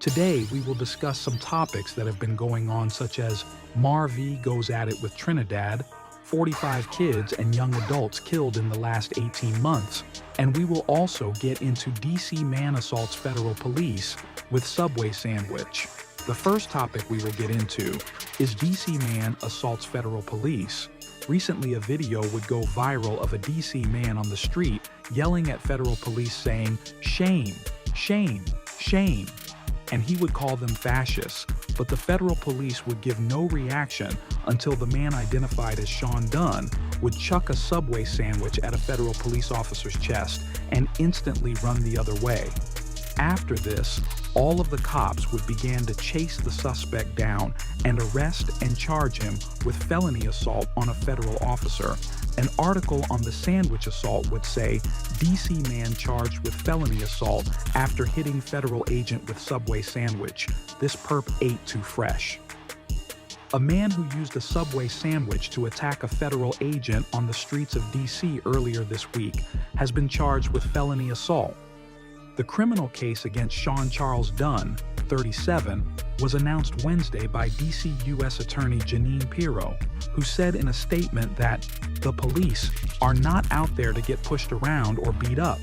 Today, we will discuss some topics that have been going on, such as MarrV goes at it with Trinidad, 45 kids and young adults killed in the last 18 months, and we will also get into DC man assaults federal police with Subway sandwich. The first topic we will get into is DC man assaults federal police. Recently, a video would go viral of a DC man on the street yelling at federal police saying, "Shame, shame, shame," and he would call them fascists, but the federal police would give no reaction until the man identified as Sean Dunn would chuck a Subway sandwich at a federal police officer's chest and instantly run the other way. After this, all of the cops would begin to chase the suspect down and arrest and charge him with felony assault on a federal officer. An article on the sandwich assault would say, DC man charged with felony assault after hitting federal agent with Subway sandwich. This perp ate too fresh. A man who used a Subway sandwich to attack a federal agent on the streets of DC earlier this week has been charged with felony assault. The criminal case against Sean Charles Dunn, 37, was announced Wednesday by DC U.S. Attorney Jeanine Pirro, who said in a statement that the police are not out there to get pushed around or beat up.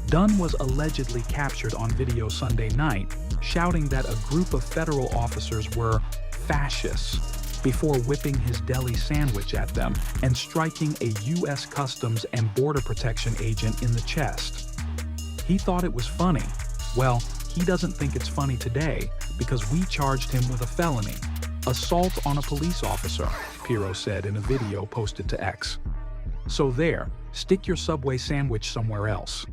Dunn was allegedly captured on video Sunday night, shouting that a group of federal officers were fascists before whipping his deli sandwich at them and striking a U.S. Customs and Border Protection agent in the chest. He thought it was funny. Well, he doesn't think it's funny today because we charged him with a felony, assault on a police officer, Pirro said in a video posted to X. So there, stick your Subway sandwich somewhere else.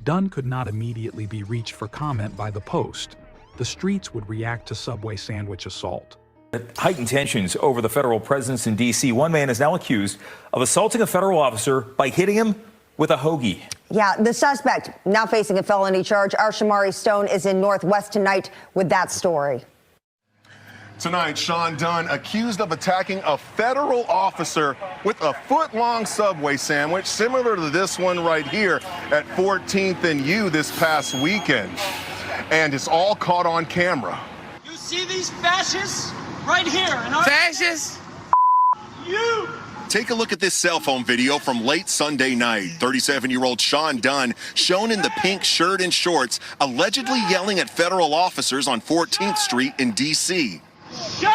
Dunn could not immediately be reached for comment by the Post. The streets would react to Subway sandwich assault. Heightened tensions over the federal presence in D.C. One man is now accused of assaulting a federal officer by hitting him with a hoagie. Yeah, the suspect now facing a felony charge. Our MarrV Stone is in Northwest tonight with that story. Tonight, Sean Dunn accused of attacking a federal officer with a foot-long Subway sandwich, similar to this one right here at 14th and U this past weekend. And it's all caught on camera. You see these fascists right here? Fascists? You! Take a look at this cell phone video from late Sunday night. 37-year-old Sean Dunn, shown in the pink shirt and shorts, allegedly yelling at federal officers on 14th Street in D.C. Y'all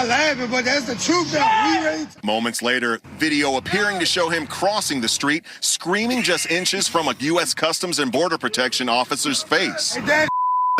laughing, but that's the truth though. Moments later, video appearing to show him crossing the street, screaming just inches from a U.S. Customs and Border Protection officer's face. Hey, Dad,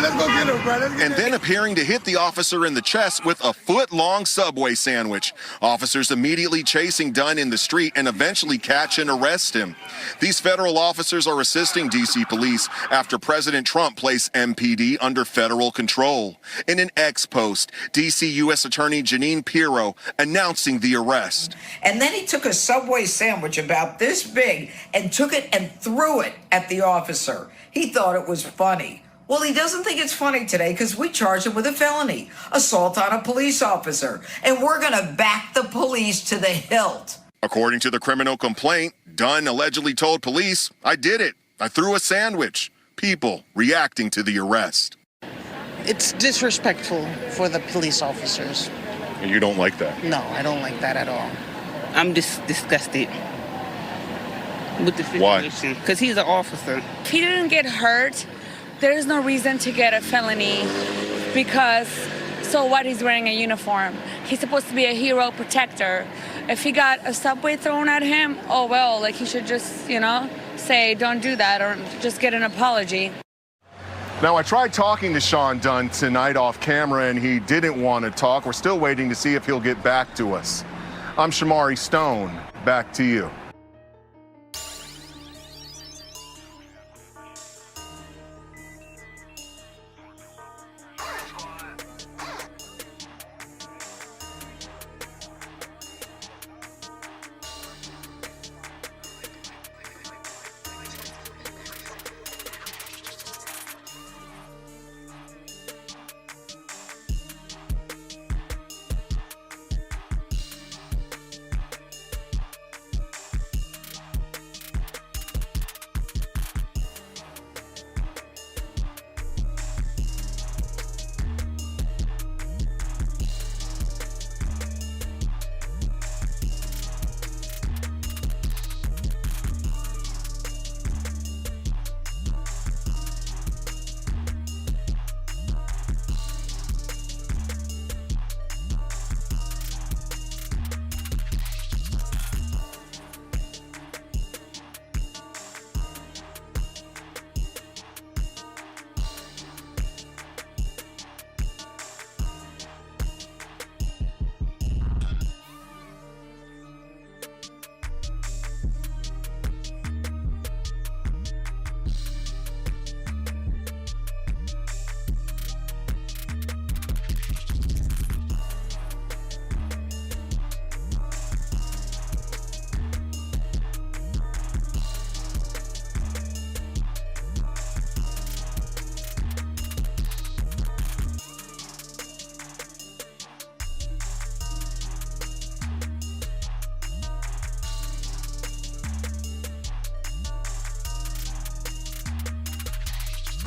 let's go get him, bro. And then appearing to hit the officer in the chest with a foot-long Subway sandwich. Officers immediately chasing Dunn in the street and eventually catch and arrest him. These federal officers are assisting D.C. police after President Trump placed MPD under federal control. In an X post, D.C. U.S. Attorney Jeanine Pirro announcing the arrest. And then he took a Subway sandwich about this big and took it and threw it at the officer. He thought it was funny. Well, he doesn't think it's funny today because we charged him with a felony, assault on a police officer, and we're going to back the police to the hilt. According to the criminal complaint, Dunn allegedly told police, "I did it. I threw a sandwich." People reacting to the arrest. It's disrespectful for the police officers. And you don't like that? No, I don't like that at all. I'm disgusted with the situation. Because he's an officer. If he didn't get hurt, there is no reason to get a felony because, so what, he's wearing a uniform. He's supposed to be a hero protector. If he got a Subway thrown at him, oh well, like he should just, say don't do that or just get an apology. Now, I tried talking to Sean Dunn tonight off camera and he didn't want to talk. We're still waiting to see if he'll get back to us. I'm MarrV Stone. Back to you.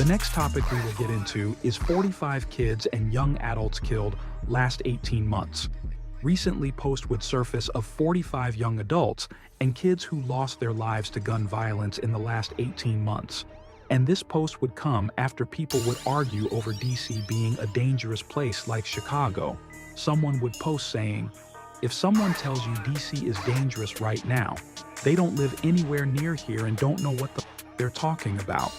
The next topic we will get into is 45 kids and young adults killed last 18 months. Recently, posts would surface of 45 young adults and kids who lost their lives to gun violence in the last 18 months. And this post would come after people would argue over DC being a dangerous place like Chicago. Someone would post saying, "If someone tells you DC is dangerous right now, they don't live anywhere near here and don't know what the they're talking about."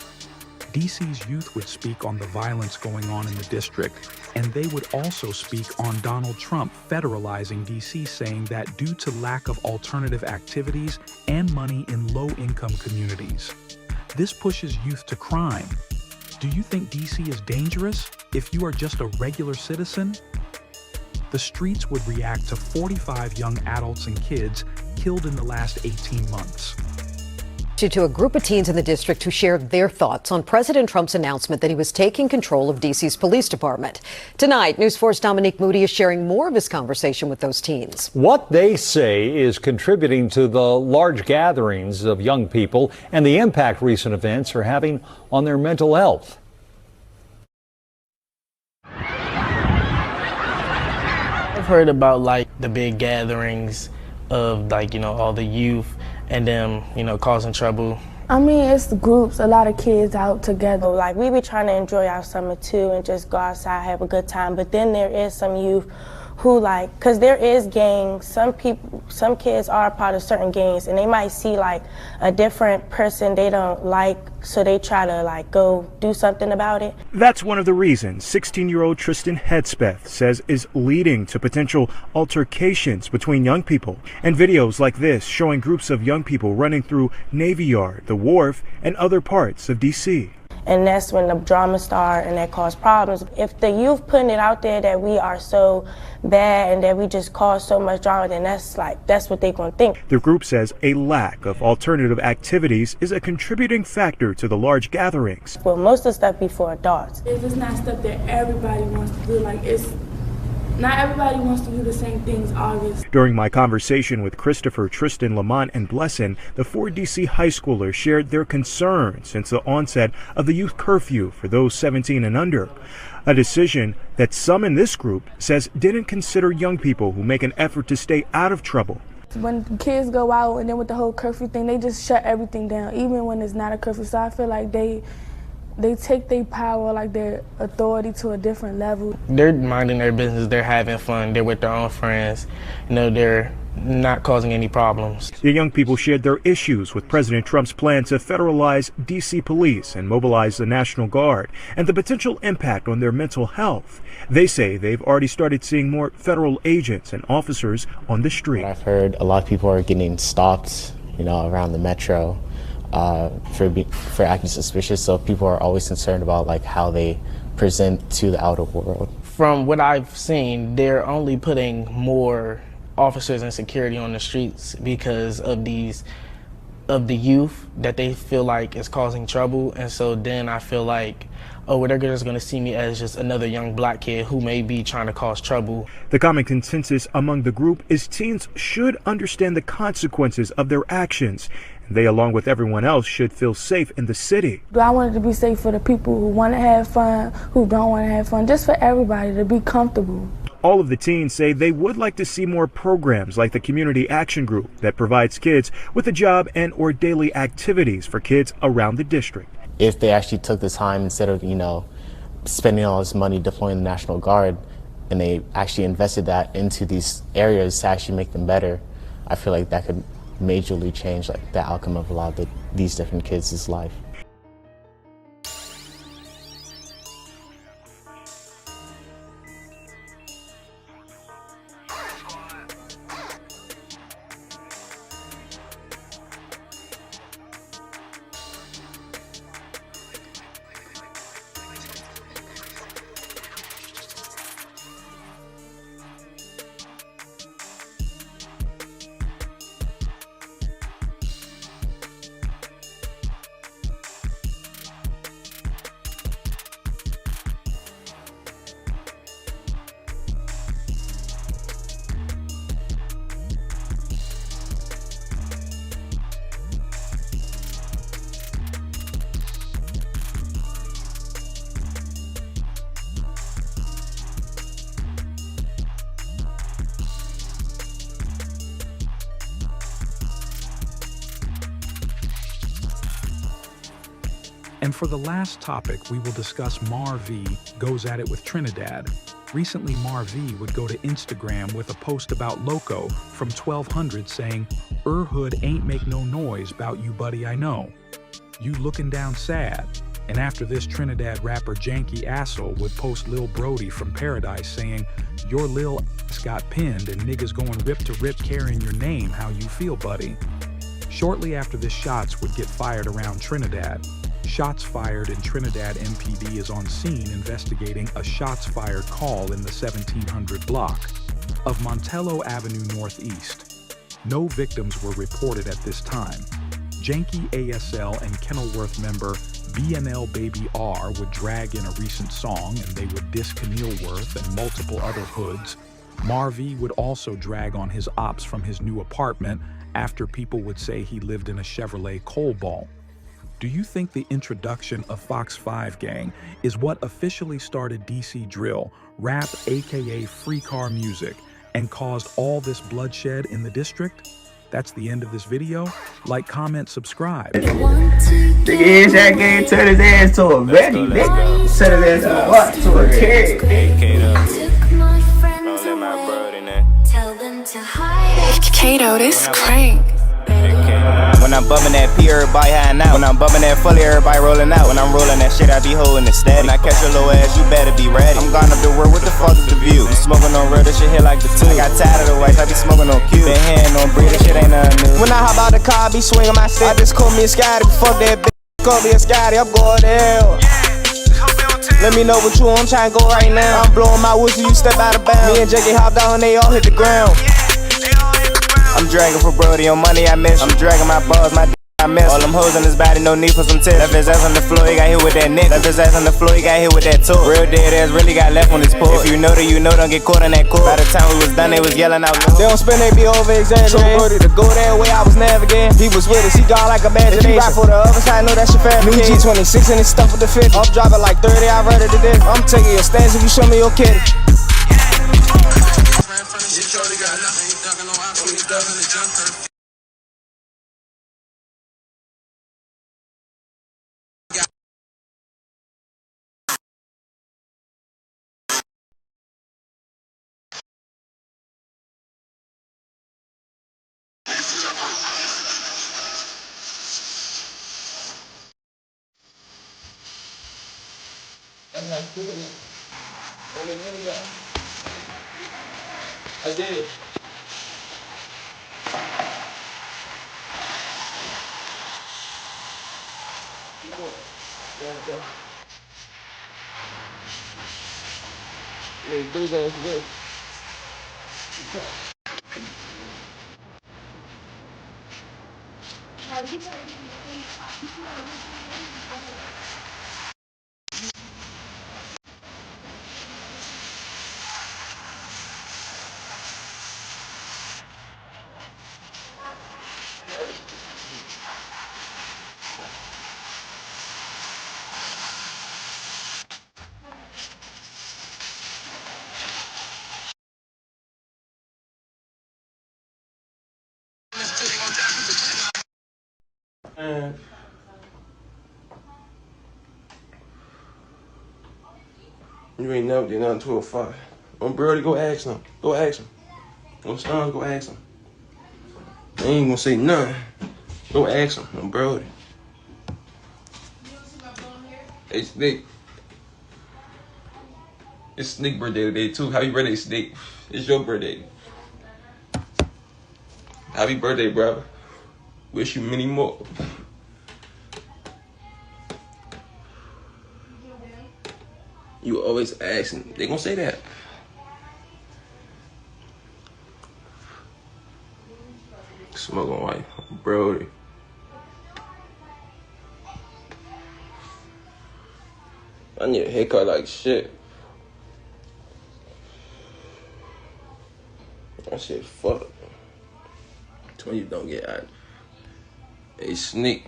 DC's youth would speak on the violence going on in the district, and they would also speak on Donald Trump federalizing DC, saying that due to lack of alternative activities and money in low-income communities. This pushes youth to crime. Do you think DC is dangerous if you are just a regular citizen? The streets would react to 45 young adults and kids killed in the last 18 months. To a group of teens in the district who shared their thoughts on President Trump's announcement that he was taking control of DC's police department. Tonight, News 4's Dominique Moody is sharing more of his conversation with those teens. What they say is contributing to the large gatherings of young people and the impact recent events are having on their mental health. I've heard about like the big gatherings of like, all the youth and them, causing trouble. I mean, it's the groups, a lot of kids out together. Like, we be trying to enjoy our summer too and just go outside, have a good time. But then there is some youth who like, cause there is gangs, some kids are a part of certain gangs and they might see like a different person they don't like, so they try to like go do something about it. That's one of the reasons 16-year-old Tristan Hedspeth says is leading to potential altercations between young people. And videos like this showing groups of young people running through Navy Yard, the Wharf, and other parts of DC. And that's when the drama starts and that cause problems. If the youth putting it out there that we are so bad and that we just cause so much drama, then that's what they're going to think. The group says a lack of alternative activities is a contributing factor to the large gatherings. Well, most of the stuff be for adults. It's just not stuff that everybody wants to do. Like, not everybody wants to do the same things, obviously. During my conversation with Christopher, Tristan, Lamont, and Blessin, the 4 DC high schoolers shared their concerns since the onset of the youth curfew for those 17 and under. A decision that some in this group says didn't consider young people who make an effort to stay out of trouble. When kids go out and then with the whole curfew thing, they just shut everything down, even when it's not a curfew. So I feel like they take their power, like their authority, to a different level. They're minding their business, they're having fun, they're with their own friends, they're not causing any problems. The young people shared their issues with President Trump's plan to federalize DC police and mobilize the National Guard and the potential impact on their mental health. They say they've already started seeing more federal agents and officers on the street. I've heard a lot of people are getting stopped, around the metro. For acting suspicious, so people are always concerned about like how they present to the outer world. From what I've seen, they're only putting more officers and security on the streets because of the youth that they feel like is causing trouble, and so then I feel like, oh, they're just going to see me as just another young black kid who may be trying to cause trouble. The common consensus among the group is teens should understand the consequences of their actions. They, along with everyone else, should feel safe in the city. I want it to be safe for the people who want to have fun, who don't want to have fun, just for everybody to be comfortable. All of the teens say they would like to see more programs like the Community Action Group that provides kids with a job and or daily activities for kids around the district. If they actually took the time, instead of, spending all this money deploying the National Guard, and they actually invested that into these areas to actually make them better, I feel like that could majorly change the outcome of a lot of these different kids' life. And for the last topic, we will discuss MarrV Goes At It with Trinidad. Recently, MarrV would go to Instagram with a post about Loco from 1200 saying, Hood ain't make no noise about you buddy I know. You looking down sad. And after this, Trinidad rapper Janky Assel would post Lil Brody from Paradise saying, your lil ass got pinned and niggas going rip to rip carrying your name, how you feel buddy. Shortly after this, shots would get fired around Trinidad. Shots fired and Trinidad MPD is on scene investigating a shots fired call in the 1700 block of Montello Avenue Northeast. No victims were reported at this time. Janky ASL and Kenilworth member BNL Baby R would drag in a recent song and they would diss Kenilworth and multiple other hoods. MarrV would also drag on his ops from his new apartment after people would say he lived in a Chevrolet Cobalt. Do you think the introduction of Fox 5 Gang is what officially started DC drill, rap aka free car music, and caused all this bloodshed in the district? That's the end of this video. Like, comment, subscribe. Nigga is that game, turn his ass to a ready, nigga. Turn his ass to what? To a carrot. Kato, this crank. When I'm bumming that P, everybody hiding out. When I'm bumming that fully, everybody rolling out. When I'm rolling that shit, I be holding it steady. When I catch your little ass, you better be ready. I'm gone up the world, what the fuck is the view? I'm smoking on real, this shit hit like the two. I got tired of the whites, I be smoking on Q. Been hand on breed, this shit ain't nothing new. When I hop out the car, I be swinging my stick. I just call me a Scotty, fuck that bitch. Call me a Scotty, I'm going to hell. Let me know what you want, I'm trying to go right now. I'm blowing my whistle, you step out of bounds. Me and Jackie hopped down, they all hit the ground. I'm dragging for Brody on money I miss. I'm dragging my balls, my d I miss. All them hoes on his body, no need for some tips. Left his ass on the floor, he got hit with that nick. Left his ass on the floor, he got hit with that tool. Real dead ass really got left on his porch. If you know that you know, don't get caught on that court. By the time we was done, they was yelling out. They don't spin, they be over exaggerating. So Brody to go that way, I was navigating. He was with us, he gone like imagination. If you ride for the other side, know that shit fair. New G26 and it's stuff with the 50. I'm dropping like 30, I read it to this. I'm taking your stance if you show me your kitty. I did. You ain't never did nothing to a fight. On Brody, go ask him. Go ask him. On Stone, go ask him. I ain't gonna say nothing. Go ask him. On Brody. Hey, Snake. It's Snake birthday today, too. Happy birthday, Snake. It's your birthday. Happy birthday, brother. Wish you many more. You always asking. They gonna say that. Smoking white, Brody. I need a haircut like shit. I said, fuck. Told you don't get out. Hey, Sneak.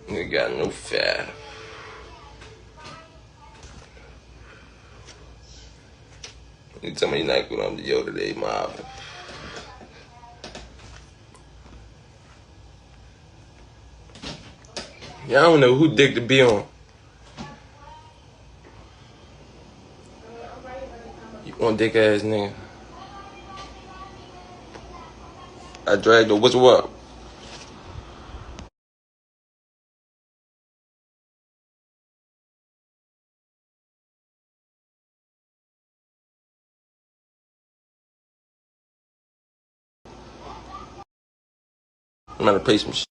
You got no fat. You tell me you're not going to yo today, Mob. Yeah, I don't know who dick to be on. You want dick ass nigga. I dragged her. What's what? I'm gonna pay some shit.